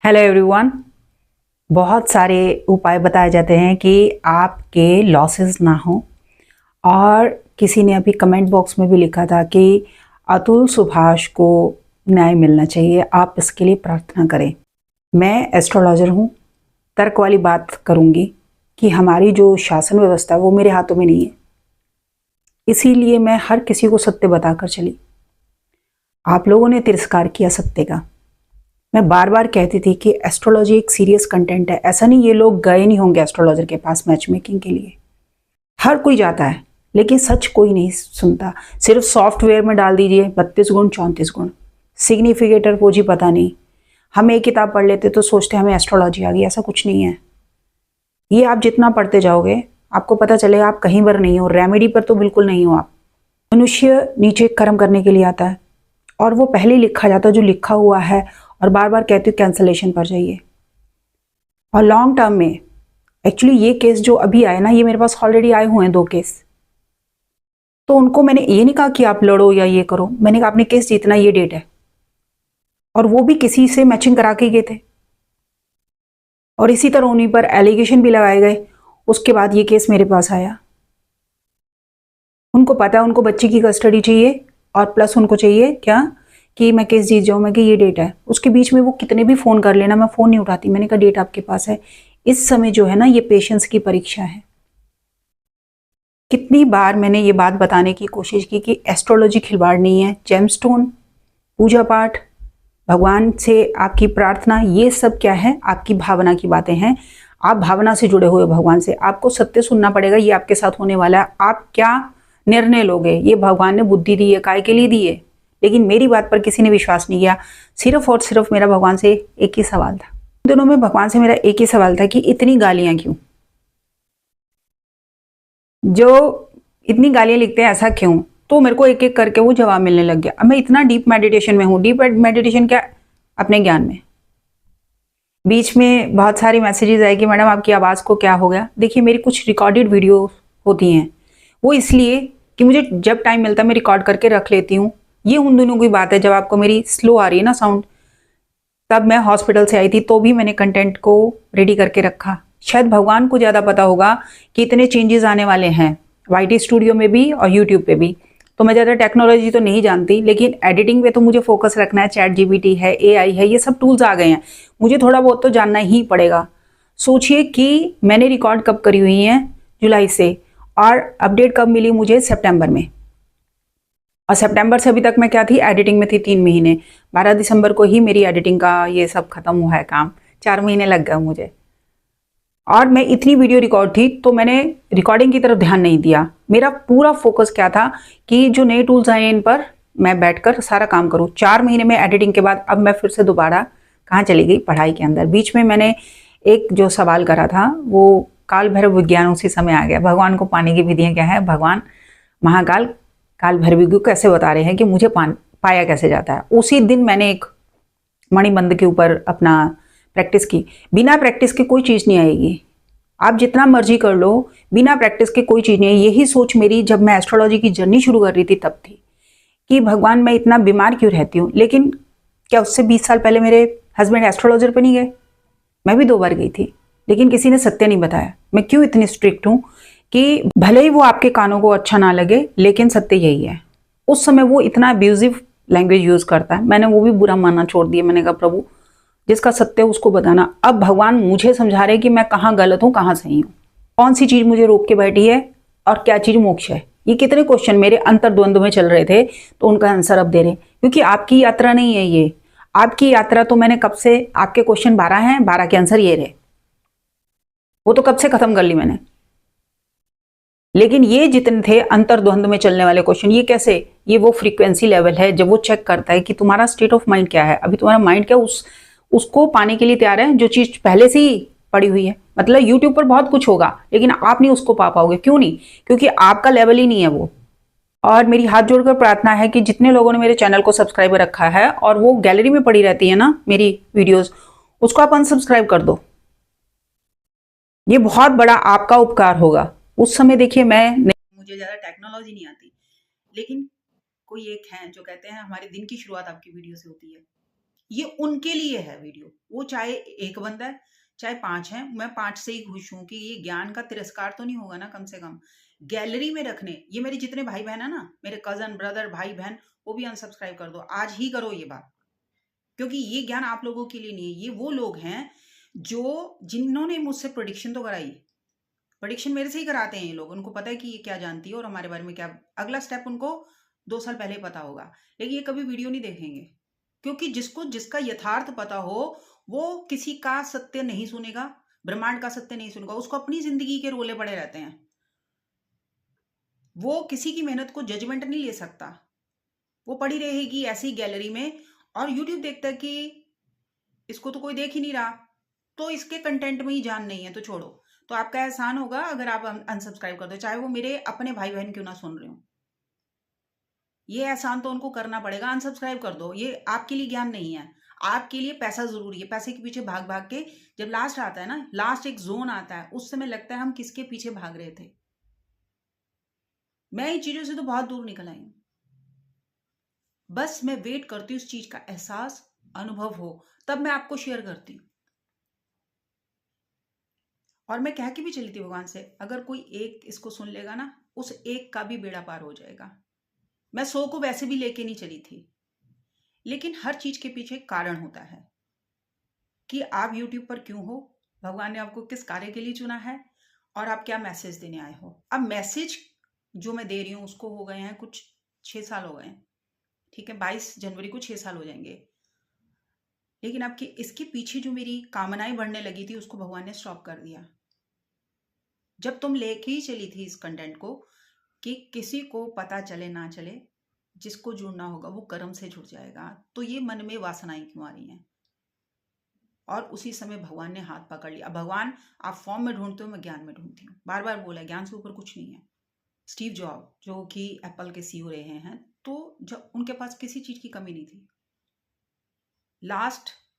Hello everyone. बहुत सारे उपाय बताए जाते हैं कि आपके लॉसेस ना हो। और किसी ने अभी कमेंट बॉक्स में भी लिखा था कि अतुल सुभाष को न्याय मिलना चाहिए, आप इसके लिए प्रार्थना करें। मैं एस्ट्रोलॉजर हूँ, तर्क वाली बात करूँगी कि हमारी जो शासन व्यवस्था है वो मेरे हाथों में नहीं है, इसीलिए मैं हर किसी को सत्य बताकर चली। आप लोगों ने तिरस्कार किया सत्य का। मैं बार बार कहती थी कि एस्ट्रोलॉजी एक सीरियस कंटेंट है। ऐसा नहीं ये लोग गए नहीं होंगे एस्ट्रोलॉजर के पास मैच मेकिंग के लिए, हर कोई जाता है, लेकिन सच कोई नहीं सुनता। सिर्फ सॉफ्टवेयर में डाल दीजिए 32 गुण 34 गुण, सिग्निफिकेटर वो जी पता नहीं। हम एक किताब पढ़ लेते तो सोचते हमें एस्ट्रोलॉजी आ गई, ऐसा कुछ नहीं है। ये आप जितना पढ़ते जाओगे आपको पता चलेगा आप कहीं पर नहीं हो, रेमेडी पर तो बिल्कुल नहीं हो आप। मनुष्य नीचे कर्म करने के लिए आता है और वो पहले लिखा जाता है जो लिखा हुआ है, और बार बार कहती हूँ कैंसलेशन पर जाइए। और लॉन्ग टर्म में एक्चुअली ये केस जो अभी आए ना, ये मेरे पास ऑलरेडी आए हुए हैं 2 केस। तो उनको मैंने ये नहीं कहा कि आप लड़ो या ये करो, मैंने कहा आपने केस जीतना, ये डेट है। और वो भी किसी से मैचिंग करा के गए थे और इसी तरह उन्हीं पर एलिगेशन भी लगाए गए। उसके बाद ये केस मेरे पास आया। उनको पता है उनको बच्ची की कस्टडी चाहिए और प्लस उनको चाहिए क्या कि मैं केस जीत जाऊँ। मैं कि ये डेट है। उसके बीच में वो कितने भी फ़ोन कर लेना, मैं फ़ोन नहीं उठाती। मैंने कहा डेट आपके पास है। इस समय जो है ना, ये पेशेंस की परीक्षा है। कितनी बार मैंने ये बात बताने की कोशिश की कि एस्ट्रोलॉजी खिलवाड़ नहीं है। जेमस्टोन, पूजा पाठ, भगवान से आपकी प्रार्थना, ये सब क्या है, आपकी भावना की बातें हैं। आप भावना से जुड़े हुए भगवान से, आपको सत्य सुनना पड़ेगा। ये आपके साथ होने वाला है। आप क्या निर्णय लोगे, ये भगवान ने बुद्धि दी है, काय के लिए दी है। लेकिन मेरी बात पर किसी ने विश्वास नहीं किया। सिर्फ और सिर्फ मेरा भगवान से एक ही सवाल था। दोनों में भगवान से मेरा एक ही सवाल था कि इतनी गालियां क्यों, जो इतनी गालियां लिखते हैं ऐसा क्यों। तो मेरे को एक एक करके वो जवाब मिलने लग गया। अब मैं इतना डीप मेडिटेशन में हूँ। डीप मेडिटेशन क्या, अपने ज्ञान में। बीच में बहुत सारी मैसेजेस आए कि मैडम आपकी आवाज़ को क्या हो गया। देखिए मेरी कुछ रिकॉर्डेड वीडियो होती हैं, वो इसलिए कि मुझे जब टाइम मिलता है मैं रिकॉर्ड करके रख लेती हूँ। ये उन दिनों की बात है जब आपको मेरी स्लो आ रही है ना साउंड, तब मैं हॉस्पिटल से आई थी तो भी मैंने कंटेंट को रेडी करके रखा। शायद भगवान को ज़्यादा पता होगा कि इतने चेंजेस आने वाले हैं वाईटी स्टूडियो में भी और यूट्यूब पे भी। तो मैं ज़्यादा टेक्नोलॉजी तो नहीं जानती, लेकिन एडिटिंग पे तो मुझे फोकस रखना है। चैट जीपीटी है, एआई है, ये सब टूल्स आ गए हैं, मुझे थोड़ा बहुत तो जानना ही पड़ेगा। सोचिए कि मैंने रिकॉर्ड कब करी हुई है, जुलाई से, और अपडेट कब मिली मुझे, सितंबर में। और सितंबर से अभी तक मैं क्या थी, एडिटिंग में थी 3 महीने। 12 दिसंबर को ही मेरी एडिटिंग का ये सब खत्म हुआ है काम। 4 महीने लग गए मुझे। और मैं इतनी वीडियो रिकॉर्ड थी तो मैंने रिकॉर्डिंग की तरफ ध्यान नहीं दिया। मेरा पूरा फोकस क्या था कि जो नए टूल्स आए इन पर मैं बैठकर सारा काम करूं। 4 महीने में एडिटिंग के बाद अब मैं फिर से दोबारा कहाँ चली गई, पढ़ाई के अंदर। बीच में मैंने एक जो सवाल करा था वो काल भैरव विज्ञान उसी समय आ गया। भगवान को पाने की विधियां क्या है, भगवान महाकाल काल भैरवी को कैसे बता रहे हैं कि मुझे पाया कैसे जाता है। उसी दिन मैंने एक मणिबंध के ऊपर अपना प्रैक्टिस की। बिना प्रैक्टिस के कोई चीज़ नहीं आएगी। आप जितना मर्जी कर लो, बिना प्रैक्टिस के कोई चीज़ नहीं है। यही सोच मेरी जब मैं एस्ट्रोलॉजी की जर्नी शुरू कर रही थी तब थी कि भगवान मैं इतना बीमार क्यों रहती हूँ। लेकिन क्या उससे 20 साल पहले मेरे हस्बैंड एस्ट्रोलॉजर पे नहीं गए? मैं भी 2 बार गई थी, लेकिन किसी ने सत्य नहीं बताया। मैं क्यों इतनी स्ट्रिक्ट हूँ कि भले ही वो आपके कानों को अच्छा ना लगे, लेकिन सत्य यही है। उस समय वो इतना अब्यूजिव लैंग्वेज यूज करता है, मैंने वो भी बुरा मानना छोड़ दिया। मैंने कहा प्रभु जिसका सत्य है उसको बताना। अब भगवान मुझे समझा रहे कि मैं कहाँ गलत हूँ कहाँ सही हूँ, कौन सी चीज मुझे रोक के बैठी है और क्या चीज मोक्ष है। ये कितने क्वेश्चन मेरे अंतर्द्वंद में चल रहे थे, तो उनका आंसर अब दे रहे। क्योंकि आपकी यात्रा नहीं है ये, आपकी यात्रा तो मैंने कब से, आपके क्वेश्चन 12 हैं, 12 के आंसर ये रहे, वो तो कब से खत्म कर ली मैंने। लेकिन ये जितने थे अंतर्द्वंद में चलने वाले क्वेश्चन, ये कैसे, ये वो फ्रीक्वेंसी लेवल है जब वो चेक करता है कि तुम्हारा स्टेट ऑफ माइंड क्या है। अभी तुम्हारा माइंड क्या उसको पाने के लिए तैयार है, जो चीज पहले से ही पड़ी हुई है। मतलब यूट्यूब पर बहुत कुछ होगा लेकिन आप नहीं उसको पा पाओगे। क्यों नहीं? क्योंकि आपका लेवल ही नहीं है वो। और मेरी हाथ जोड़कर प्रार्थना है कि जितने लोगों ने मेरे चैनल को सब्सक्राइब रखा है और वो गैलरी में पड़ी रहती है ना मेरी वीडियोस, उसको आप अनसब्सक्राइब कर दो। ये बहुत बड़ा आपका उपकार होगा। उस समय देखिए मुझे ज़्यादा टेक्नोलॉजी नहीं आती, लेकिन कोई एक है जो कहते हैं हमारे दिन की शुरुआत आपकी वीडियो से होती है। ये उनके लिए है वीडियो। वो चाहे एक बंदा है चाहे 5 है, मैं 5 से ही खुश हूं कि ये ज्ञान का तिरस्कार तो नहीं होगा ना। कम से कम गैलरी में रखने, ये मेरे जितने भाई बहन है ना, मेरे कजन ब्रदर भाई बहन, वो भी अनसब्सक्राइब कर दो, आज ही करो ये बात, क्योंकि ये ज्ञान आप लोगों के लिए नहीं है। ये वो लोग हैं जो जिन्होंने मुझसे प्रोडिक्शन तो कराई, प्रोडिक्शन मेरे से ही कराते हैं ये लोग, उनको पता है कि ये क्या जानती है और हमारे बारे में क्या, अगला स्टेप उनको 2 साल पहले पता होगा, लेकिन ये कभी वीडियो नहीं देखेंगे, क्योंकि जिसको जिसका यथार्थ पता हो वो किसी का सत्य नहीं सुनेगा, ब्रह्मांड का सत्य नहीं सुनेगा, उसको अपनी जिंदगी के रोले पड़े रहते हैं, वो किसी की मेहनत को जजमेंट नहीं ले सकता, वो पड़ी रहेगी ऐसी गैलरी में और यूट्यूब देखता है कि इसको तो कोई देख ही नहीं रहा, तो इसके कंटेंट में ही जान नहीं है तो छोड़ो। तो आपका एहसान होगा अगर आप अनसब्सक्राइब कर दो, चाहे वो मेरे अपने भाई बहन क्यों ना सुन रहे हो, ये एहसान तो उनको करना पड़ेगा, अनसब्सक्राइब कर दो। ये आपके लिए ज्ञान नहीं है, आपके लिए पैसा जरूरी है। पैसे के पीछे भाग भाग के जब लास्ट आता है ना, लास्ट एक जोन आता है, उस समय लगता है हम किसके पीछे भाग रहे थे। मैं इन चीजों से तो बहुत दूर निकल आई हूं, बस मैं वेट करती हूँ उस चीज का एहसास अनुभव हो, तब मैं आपको शेयर करती हूँ। और मैं कह के भी चली थी भगवान से, अगर कोई एक इसको सुन लेगा ना, उस एक का भी बेड़ा पार हो जाएगा। मैं 100 को वैसे भी लेके नहीं चली थी, लेकिन हर चीज के पीछे कारण होता है कि आप YouTube पर क्यों हो, भगवान ने आपको किस कार्य के लिए चुना है और आप क्या मैसेज देने आए हो। अब मैसेज जो मैं दे रही हूँ उसको हो गए हैं कुछ 6 साल हो गए हैं, ठीक है, 22 जनवरी को 6 साल हो जाएंगे, लेकिन आपके इसके पीछे जो मेरी कामनाएं बढ़ने लगी थी उसको भगवान ने स्टॉप कर दिया। जब तुम लेके ही चली थी इस कंटेंट को कि किसी को पता चले ना चले, जिसको जुड़ना होगा वो कर्म से जुड़ जाएगा, तो ये मन में वासनाएं क्यों आ रही हैं। और उसी समय भगवान ने हाथ पकड़ लिया। भगवान आप फॉर्म में ढूंढते हो, मैं ज्ञान में ढूंढती हूँ, बार बार बोला ज्ञान से ऊपर कुछ नहीं है। स्टीव जॉब जो कि एप्पल के सीईओ रहे हैं, तो जब उनके पास किसी चीज की कमी नहीं थी,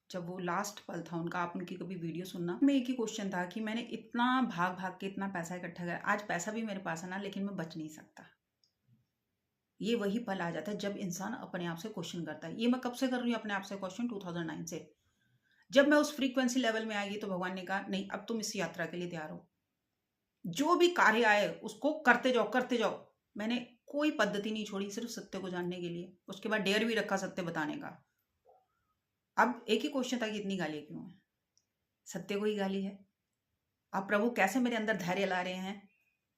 जब वो लास्ट पल था उनका, आप उनकी कभी वीडियो सुनना, में एक ही क्वेश्चन था कि मैंने इतना भाग भाग के इतना पैसा इकट्ठा किया, आज पैसा भी मेरे पास है ना, लेकिन मैं बच नहीं सकता। ये वही पल आ जाता है जब इंसान अपने आप से क्वेश्चन करता है। ये मैं कब से कर रही हूँ अपने आप से क्वेश्चन, 2009 से। जब मैं उस फ्रीक्वेंसी लेवल में आएगी तो भगवान ने कहा नहीं, अब तुम इस यात्रा के लिए तैयार हो, जो भी कार्य आए उसको करते जाओ करते जाओ। मैंने कोई पद्धति नहीं छोड़ी, सिर्फ सत्य को जानने के लिए। उसके बाद डेयर भी रखा सत्य बताने का। अब एक ही क्वेश्चन था कि इतनी गाली क्यों है, सत्य को ही गाली है। अब प्रभु कैसे मेरे अंदर धैर्य ला रहे हैं,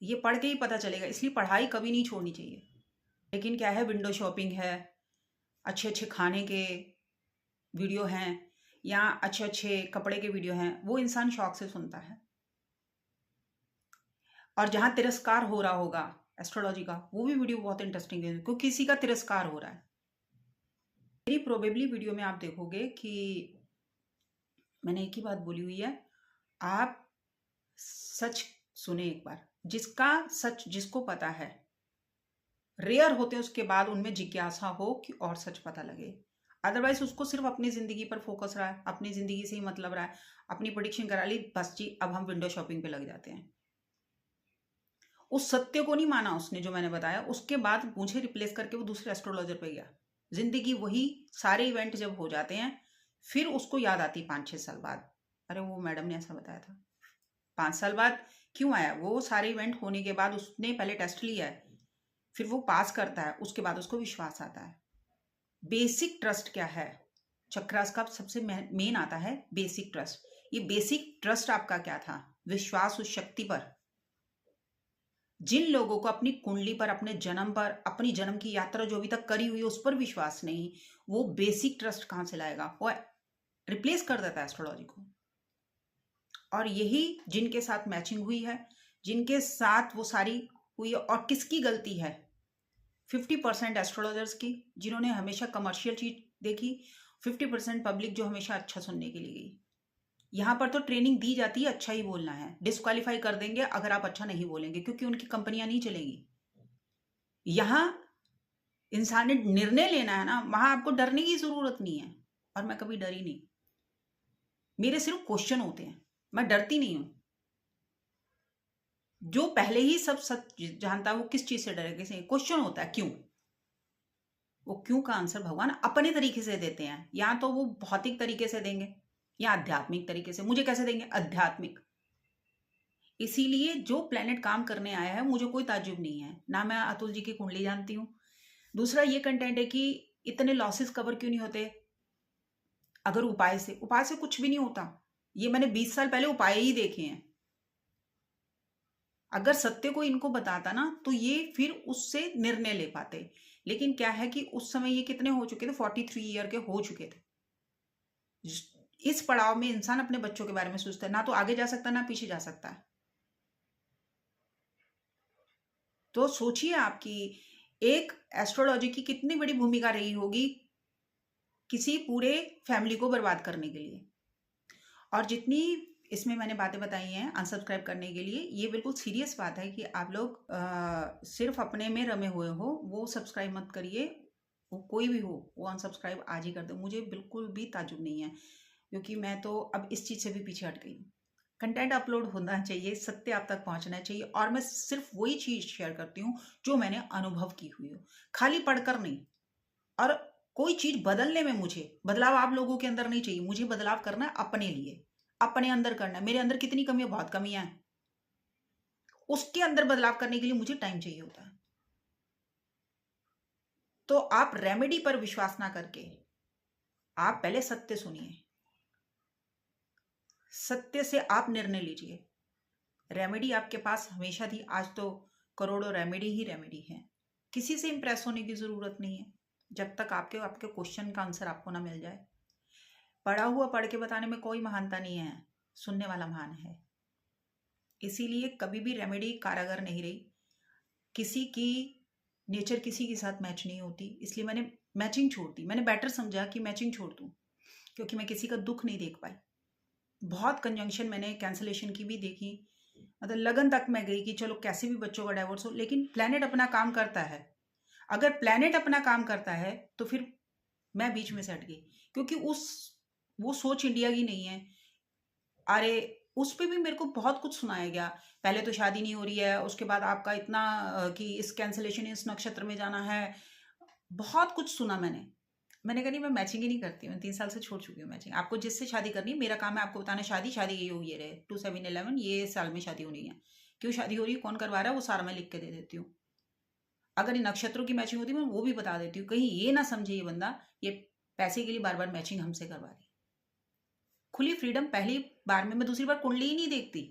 ये पढ़ के ही पता चलेगा, इसलिए पढ़ाई कभी नहीं छोड़नी चाहिए। लेकिन क्या है, विंडो शॉपिंग है, अच्छे अच्छे खाने के वीडियो हैं या अच्छे अच्छे कपड़े के वीडियो हैं, वो इंसान शौक से सुनता है। और जहां तिरस्कार हो रहा होगा एस्ट्रोलॉजी का, वो भी वीडियो बहुत इंटरेस्टिंग है, क्योंकि किसी का तिरस्कार हो रहा है। मेरी प्रोबेबली वीडियो में आप देखोगे कि मैंने एक ही बात बोली हुई है, आप सच सुने एक बार, जिसका सच जिसको पता है, रेयर होते उसके बाद उनमें जिज्ञासा हो कि और सच पता लगे। अदरवाइज उसको सिर्फ अपनी जिंदगी पर फोकस रहा है, अपनी जिंदगी से ही मतलब रहा है, अपनी प्रेडिक्शन करा ली, बस जी अब हम विंडो शॉपिंग पे लग जाते हैं। उस सत्य को नहीं माना उसने जो मैंने बताया, उसके बाद मुझे रिप्लेस करके वो दूसरे एस्ट्रोलॉजर पे गया। जिंदगी वही सारे इवेंट जब हो जाते हैं, फिर उसको याद आती 5-6 साल बाद, अरे वो मैडम ने ऐसा बताया था। 5 साल बाद क्यों आया, वो सारे इवेंट होने के बाद उसने पहले टेस्ट लिया है, फिर वो पास करता है, उसके बाद उसको विश्वास आता है। बेसिक ट्रस्ट क्या है, चक्रास का सबसे मेन आता है बेसिक ट्रस्ट। ये बेसिक ट्रस्ट आपका क्या था, विश्वास उस शक्ति पर। जिन लोगों को अपनी कुंडली पर, अपने जन्म पर, अपनी जन्म की यात्रा जो अभी तक करी हुई है उस पर विश्वास नहीं, वो बेसिक ट्रस्ट कहां से लाएगा, वो रिप्लेस कर देता है एस्ट्रोलॉजी को। और यही जिनके साथ मैचिंग हुई है, जिनके साथ वो सारी हुई है, और किसकी गलती है, 50% एस्ट्रोलॉजर्स की जिन्होंने हमेशा कमर्शियल चीज देखी, 50% पब्लिक जो हमेशा अच्छा सुनने के लिए गई। यहां पर तो ट्रेनिंग दी जाती है अच्छा ही बोलना है, डिस्क्वालीफाई कर देंगे अगर आप अच्छा नहीं बोलेंगे, क्योंकि उनकी कंपनियां नहीं चलेंगी। यहां इंसान ने निर्णय लेना है ना, वहां आपको डरने की जरूरत नहीं है। और मैं कभी डरी नहीं, मेरे सिर्फ क्वेश्चन होते हैं, मैं डरती नहीं हूं। जो पहले ही सब सच जानता है वो किस चीज से डरेगा, किसी क्वेश्चन होता है क्यों। वो क्यों का आंसर भगवान अपने तरीके से देते हैं। या तो वो भौतिक तरीके से देंगे या आध्यात्मिक तरीके से। मुझे कैसे देंगे? आध्यात्मिक। इसीलिए जो प्लेनेट काम करने आया है, मुझे कोई ताज्जुब नहीं है। ना मैं अतुल जी की कुंडली जानती हूँ। दूसरा ये कंटेंट है कि इतने लॉसेस कवर क्यों नहीं होते अगर उपाय से कुछ भी नहीं होता। ये मैंने 20 साल पहले उपाय ही देखे हैं। अगर सत्य को इनको बताता ना तो ये फिर उससे निर्णय ले पाते। लेकिन क्या है कि उस समय ये कितने हो चुके थे? 43 ईयर के हो चुके थे। इस पड़ाव में इंसान अपने बच्चों के बारे में सोचता है, ना तो आगे जा सकता ना पीछे जा सकता है। तो सोचिए आपकी एक एस्ट्रोलॉजी की कितनी बड़ी भूमिका रही होगी किसी पूरे फैमिली को बर्बाद करने के लिए। और जितनी इसमें मैंने बातें बताई हैं अनसब्सक्राइब करने के लिए, ये बिल्कुल सीरियस बात है कि आप लोग सिर्फ अपने में रमे हुए हो। वो सब्सक्राइब मत करिए, वो कोई भी हो वो अनसब्सक्राइब आज ही कर दो। मुझे बिल्कुल भी ताज्जुब नहीं है, क्योंकि मैं तो अब इस चीज़ से भी पीछे हट गई हूँ। कंटेंट अपलोड होना चाहिए, सत्य आप तक पहुंचना चाहिए, और मैं सिर्फ वही चीज़ शेयर करती हूँ जो मैंने अनुभव की हुई हो, खाली पढ़कर नहीं। और कोई चीज़ बदलने में मुझे बदलाव आप लोगों के अंदर नहीं चाहिए। मुझे बदलाव करना है अपने लिए, अपने अंदर करना है। मेरे अंदर कितनी कमी है? बहुत कमियां हैं। उसके अंदर बदलाव करने के लिए मुझे टाइम चाहिए होता है। तो आप रेमेडी पर विश्वास ना करके आप पहले सत्य सुनिए, सत्य से आप निर्णय लीजिए। रेमेडी आपके पास हमेशा थी, आज तो करोड़ों रेमेडी ही रेमेडी है। किसी से इंप्रेस होने की जरूरत नहीं है जब तक आपके आपके क्वेश्चन का आंसर आपको ना मिल जाए। पढ़ा हुआ पढ़ के बताने में कोई महानता नहीं है, सुनने वाला महान है। इसीलिए कभी भी रेमेडी कारगर नहीं रही। किसी की नेचर किसी के साथ मैच नहीं होती, इसलिए मैंने मैचिंग छोड़ दी। मैंने बेटर समझा कि मैचिंग छोड़ दूं, क्योंकि मैं किसी का दुख नहीं देख पाई। बहुत कंजंक्शन मैंने कैंसलेशन की भी देखी, मतलब लगन तक मैं गई कि चलो कैसे भी बच्चों का डाइवोर्स हो, लेकिन प्लेनेट अपना काम करता है। अगर प्लेनेट अपना काम करता है तो फिर मैं बीच में से हट गई, क्योंकि वो सोच इंडिया की नहीं है। अरे उस पे भी मेरे को बहुत कुछ सुनाया गया। पहले तो शादी नहीं हो रही है, उसके बाद आपका इतना कि इस कैंसलेशन इस नक्षत्र में जाना है। बहुत कुछ सुना मैंने कहा नहीं, मैं मैचिंग ही नहीं करती। मैं 3 साल से छोड़ चुकी हूँ मैचिंग। आपको जिससे शादी करनी है, मेरा काम है आपको बताना शादी ये होगी, ये रहे 2711 ये साल में शादी होनी है। क्यों शादी हो रही है, कौन करवा रहा है, वो सारा मैं लिख के दे देती हूँ। अगर ये नक्षत्रों की मैचिंग होती है मैं वो भी बता देती हूँ। कहीं ये ना समझे ये बंदा ये पैसे के लिए बार बार मैचिंग हमसे करवा रही। खुली फ्रीडम पहली बार में, मैं दूसरी बार कुंडली ही नहीं देखती।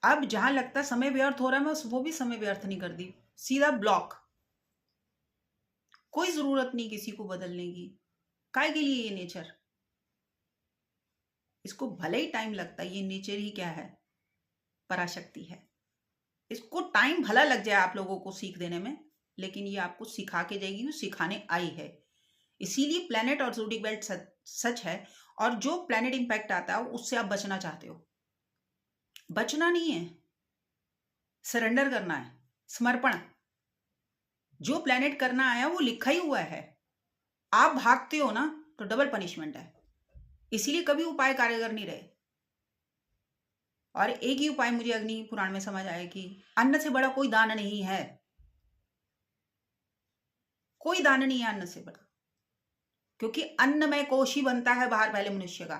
अब जहां लगता समय व्यर्थ हो रहा है, मैं वो भी समय व्यर्थ नहीं करती, सीधा ब्लॉक। कोई जरूरत नहीं किसी को बदलने की। काय के लिए ये नेचर? इसको भले ही टाइम लगता है, ये नेचर ही क्या है? पराशक्ति है। इसको टाइम भला लग जाए आप लोगों को सीख देने में, लेकिन ये आपको सिखा के जाएगी, वो सिखाने आई है। इसीलिए प्लेनेट और ज़ोडिक बेल्ट सच है। और जो प्लेनेट इंपैक्ट आता है उससे आप बचना चाहते हो। बचना नहीं है, सरेंडर करना है, समर्पण। जो प्लेनेट करना आया वो लिखा ही हुआ है। आप भागते हो ना तो डबल पनिशमेंट है। इसीलिए कभी उपाय कारगर नहीं रहे। और एक ही उपाय मुझे अग्नि पुराण में समझ आया कि अन्न से बड़ा कोई दान नहीं है। कोई दान नहीं है अन्न से बड़ा, क्योंकि अन्नमय कोश ही बनता है बाहर पहले मनुष्य का।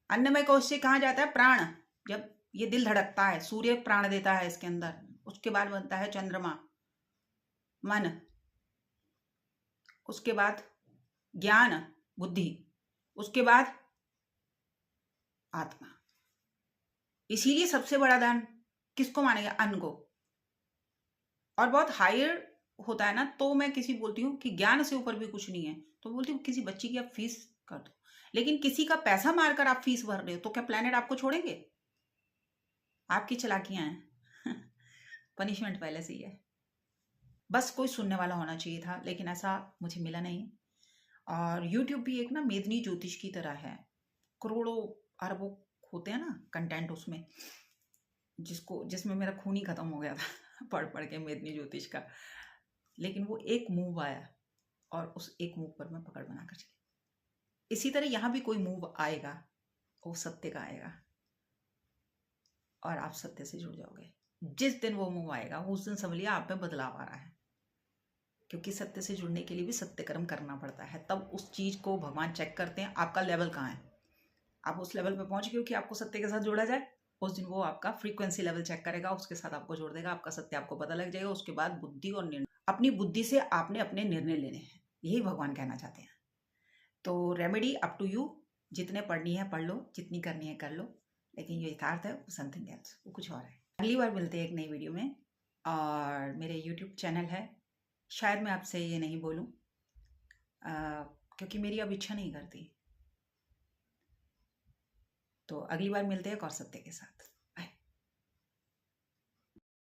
अन्नमय कोश से कहाँ जाता है? प्राण। जब ये दिल धड़कता है, सूर्य प्राण देता है इसके अंदर, उसके बाद बनता है चंद्रमा, मन, उसके बाद ज्ञान, बुद्धि, उसके बाद आत्मा। इसीलिए सबसे बड़ा दान किसको मानेगा? अन्न को। और बहुत हायर होता है ना, तो मैं किसी बोलती हूँ कि ज्ञान से ऊपर भी कुछ नहीं है, तो बोलती हूँ किसी बच्ची की आप फीस कर दो। लेकिन किसी का पैसा मारकर आप फीस भर रहे हो तो क्या प्लेनेट आपको छोड़ेंगे? आपकी चालाकियां हैं। पनिशमेंट पहले से ही है। बस कोई सुनने वाला होना चाहिए था, लेकिन ऐसा मुझे मिला नहीं। और यूट्यूब भी एक ना मेदिनी ज्योतिष की तरह है। करोड़ों अरबों होते हैं ना कंटेंट उसमें, जिसमें मेरा खून ही खत्म हो गया था पढ़ पढ़ के मेदिनी ज्योतिष का। लेकिन वो एक मूव आया और उस एक मूव पर मैं पकड़ बनाकर चली। इसी तरह यहाँ भी कोई मूव आएगा, वो सत्य का आएगा और आप सत्य से जुड़ जाओगे। जिस दिन वो मूव आएगा उस दिन समझ लिया आप में बदलाव आ रहा है। क्योंकि सत्य से जुड़ने के लिए भी सत्य कर्म करना पड़ता है, तब उस चीज़ को भगवान चेक करते हैं आपका लेवल कहाँ है। आप उस लेवल पे पहुंच गए हो कि आपको सत्य के साथ जोड़ा जाए, उस दिन वो आपका फ्रीक्वेंसी लेवल चेक करेगा, उसके साथ आपको जोड़ देगा, आपका सत्य आपको पता लग जाएगा। उसके बाद बुद्धि और निर्णय, अपनी बुद्धि से आपने अपने निर्णय लेने हैं, यही भगवान कहना चाहते हैं। तो रेमेडी अप टू यू, जितने पढ़नी है पढ़ लो, जितनी करनी है कर लो, लेकिन ये यथार्थ है वो समथिंग एल्स, वो कुछ और है। अगली बार मिलते हैं एक नई वीडियो में। और मेरे यूट्यूब चैनल है, शायद मैं आपसे ये नहीं बोलूँ क्योंकि मेरी अब इच्छा नहीं करती। तो अगली बार मिलते हैं एक और सत्य के साथ।